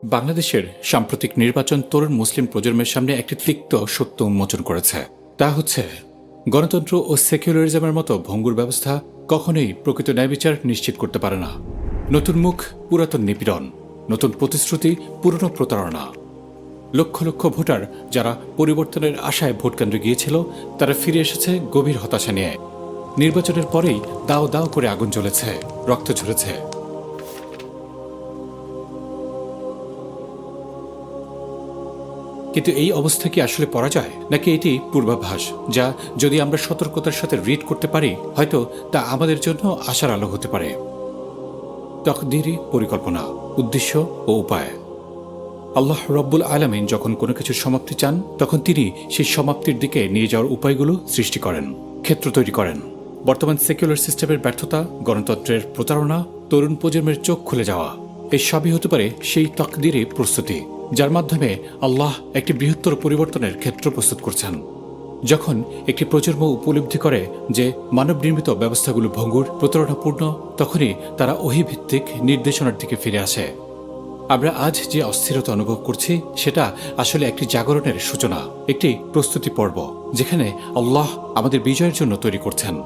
বাংলাদেশের সাম্প্রতিক নির্বাচন তরুণ মুসলিম প্রজন্মের সামনে একটি তিক্ত সত্য উন্মোচন করেছে। তা হচ্ছে, গণতন্ত্র ও সেকুলারিজমের মতো ভঙ্গুর ব্যবস্থা কখনোই প্রকৃত ন্যায়বিচার নিশ্চিত করতে পারে না। নতুন মুখ, পুরাতন নিপীড়ন; নতুন প্রতিশ্রুতি, পুরনো প্রতারণা। লক্ষ লক্ষ ভোটার যারা পরিবর্তনের আশায় ভোটকেন্দ্রে গিয়েছিল, তারা ফিরে এসেছে গভীর হতাশা নিয়ে। নির্বাচনের পরেই দাও দাও করে আগুন জ্বলেছে, রক্ত ঝরেছে। কিন্তু এই অবস্থা কি আসলে পরাজয়, নাকি এটি পূর্বাভাস, যা যদি আমরা সতর্কতার সাথে রিড করতে পারি, হয়তো তা আমাদের জন্য আশার আলো হতে পারে? তাকদীরি পরিকল্পনা, উদ্দেশ্য ও উপায়। আল্লাহ রব্বুল আলামিন যখন কোনো কিছুর সমাপ্তি চান, তখন তিনি সেই সমাপ্তির দিকে নিয়ে যাওয়ার উপায়গুলো সৃষ্টি করেন, ক্ষেত্র তৈরি করেন। বর্তমান সেকুলার সিস্টেমের ব্যর্থতা, গণতন্ত্রের প্রতারণা, তরুণ প্রজন্মের চোখ খুলে যাওয়া, এই সবই হতে পারে সেই তাকদীরি প্রস্তুতি, যার মাধ্যমে আল্লাহ একটি বৃহত্তর পরিবর্তনের ক্ষেত্র প্রস্তুত করছেন। যখন একটি প্রজন্ম উপলব্ধি করে যে মানব নির্মিত ব্যবস্থাগুলো ভঙ্গুর, প্রতারণাপূর্ণ, তখনই তারা ওহীভিত্তিক নির্দেশনার দিকে ফিরে আসে। আমরা আজ যে অস্থিরতা অনুভব করছি, সেটা আসলে একটি জাগরণের সূচনা, একটি প্রস্তুতি পর্ব, যেখানে আল্লাহ আমাদের বিজয়ের জন্য তৈরি করছেন।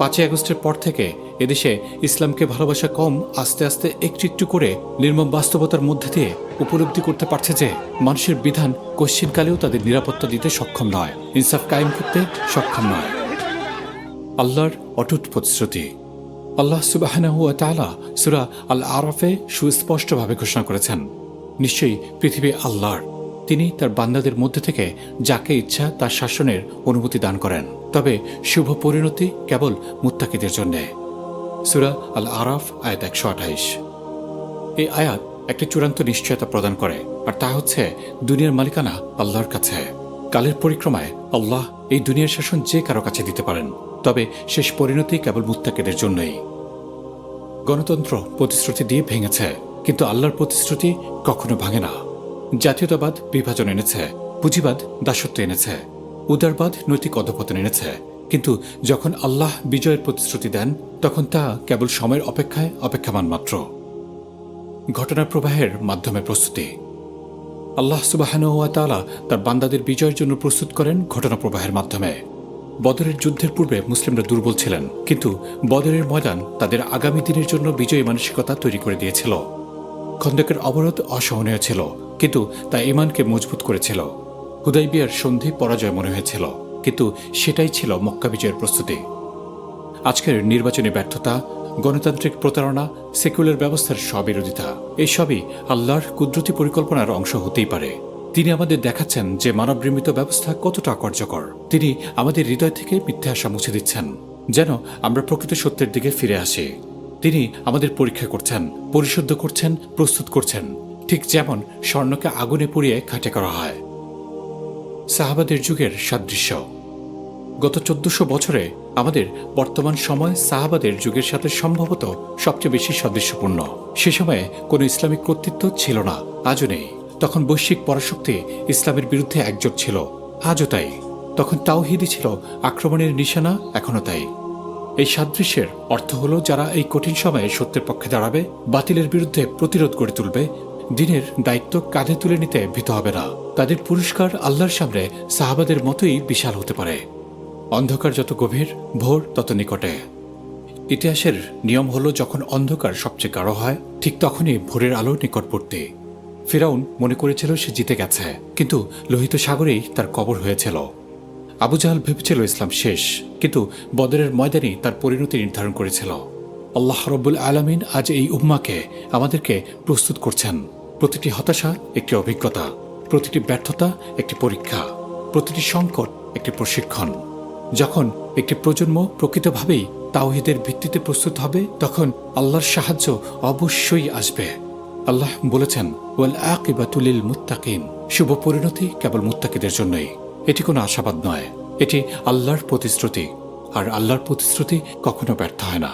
5ই আগস্টের পর থেকে এদেশে ইসলামকে ভালোবাসা কম আস্তে আস্তে একটু একটু করে নির্মম বাস্তবতার মধ্যে দিয়ে উপলব্ধি করতে পারছে যে মানুষের বিধান কশ্চিনকালেও তাদের নিরাপত্তা দিতে সক্ষম নয়, ইনসাফ কায়েম করতে সক্ষম নয়। আল্লাহর অটুট প্রতিশ্রুতি। আল্লাহ সুবহানাহু ওয়া তাআলা সূরা আল আরাফে সুস্পষ্টভাবে ঘোষণা করেছেন, নিশ্চয়ই পৃথিবী আল্লাহর। তিনি তার বান্দাদের মধ্যে থেকে যাকে ইচ্ছা তার শাসনের অনুমতি দান করেন, তবে শুভ পরিণতি কেবল মুত্তাকিদের জন্যে। সূরা আল আরাফ আয়াত 128। এই আয়াত একটি চূড়ান্ত নিশ্চয়তা প্রদান করে, আর তা হচ্ছে দুনিয়ার মালিকানা আল্লাহর কাছে। কালের পরিক্রমায় আল্লাহ এই দুনিয়ার শাসন যে কারো কাছে দিতে পারেন, তবে শেষ পরিণতি কেবল মুত্তাকিদের জন্যই। গণতন্ত্র প্রতিশ্রুতি দিয়ে ভেঙেছে, কিন্তু আল্লাহর প্রতিশ্রুতি কখনো ভাঙে না। জাতীয়তাবাদ বিভাজন এনেছে, পুঁজিবাদ দাসত্ব এনেছে, উদারবাদ নৈতিক অধঃপতন এনেছে, কিন্তু যখন আল্লাহ বিজয়ের প্রতিশ্রুতি দেন, তখন তা কেবল সময়ের অপেক্ষায় অপেক্ষামান মাত্র। ঘটনার প্রবাহের মাধ্যমে প্রস্তুতি। আল্লাহ সুবহানাহু ওয়া তাআলা তার বান্দাদের বিজয়ের জন্য প্রস্তুত করেন ঘটনা প্রবাহের মাধ্যমে। বদরের যুদ্ধের পূর্বে মুসলিমরা দুর্বল ছিলেন, কিন্তু বদরের ময়দান তাদের আগামী দিনের জন্য বিজয়ী মানসিকতা তৈরি করে দিয়েছিল। খন্দকের অবরোধ অসহনীয় ছিল, কিন্তু তা ঈমানকে মজবুত করেছিল। হুদাইবিয়ার সন্ধি পরাজয় মনে হয়েছিল, কিন্তু সেটাই ছিল মক্কা বিজয়ের প্রস্তুতি। আজকের নির্বাচনী ব্যর্থতা, গণতান্ত্রিক প্রতারণা, সেকুলার ব্যবস্থার স্ববিরোধিতা, এই সবই আল্লাহর কুদরতি পরিকল্পনার অংশ হতেই পারে। তিনি আমাদের দেখাচ্ছেন যে মানব নির্মিত ব্যবস্থা কতটা কার্যকর। তিনি আমাদের হৃদয় থেকে মিথ্যা আশা মুছে দিচ্ছেন, যেন আমরা প্রকৃত সত্যের দিকে ফিরে আসি। তিনি আমাদের পরীক্ষা করছেন, পরিশুদ্ধ করছেন, প্রস্তুত করছেন, ঠিক যেমন স্বর্ণকে আগুনে পুড়িয়ে খাঁটি করা হয়। সাহাবাদের যুগের সাদৃশ্য। গত 1400 বছরে আমাদের বর্তমান সময় সাহাবাদের যুগের সাথে সম্ভবত সবচেয়ে বেশি সাদৃশ্যপূর্ণ। সে সময়ে কোনো ইসলামিক কর্তৃত্ব ছিল না, আজও নেই। তখন বৈশ্বিক পরাশক্তি ইসলামের বিরুদ্ধে একজোট ছিল, আজও তাই। তখন তাওহীদই ছিল আক্রমণের নিশানা, এখনও তাই। এই সাদৃশ্যের অর্থ হল, যারা এই কঠিন সময়ে সত্যের পক্ষে দাঁড়াবে, বাতিলের বিরুদ্ধে প্রতিরোধ গড়ে তুলবে, দিনের দায়িত্ব কাঁধে তুলে নিতে ভীত হবে না, তাদের পুরস্কার আল্লাহর সামনে সাহাবাদের মতোই বিশাল হতে পারে। অন্ধকার যত গভীর, ভোর তত নিকটে। ইতিহাসের নিয়ম হলো, যখন অন্ধকার সবচেয়ে গাঢ় হয়, ঠিক তখনই ভোরের আলো নিকটবর্তী। ফিরাউন মনে করেছিল সে জিতে গেছে, কিন্তু লোহিত সাগরেই তার কবর হয়েছিল। আবু জাহাল ভেবেছিল ইসলাম শেষ, কিন্তু বদরের ময়দানই তার পরিণতি নির্ধারণ করেছিল। আল্লাহ রব্বুল আলামিন আজ এই উম্মাকে, আমাদেরকে প্রস্তুত করছেন। প্রতিটি হতাশা একটি অভিজ্ঞতা, প্রতিটি ব্যর্থতা একটি পরীক্ষা, প্রতিটি সংকট একটি প্রশিক্ষণ। যখন একটি প্রজন্ম প্রকৃতভাবেই তাওহীদের ভিত্তিতে প্রস্তুত হবে, তখন আল্লাহর সাহায্য অবশ্যই আসবে। আল্লাহ বলেছেন, ওয়াল আকিবাতু লিল মুত্তাকিন, শুভ পরিণতি কেবল মুত্তাকিদের জন্যই। এটি কোনো আশাবাদ নয়, এটি আল্লাহর প্রতিশ্রুতি, আর আল্লাহর প্রতিশ্রুতি কখনো ব্যর্থ হয় না।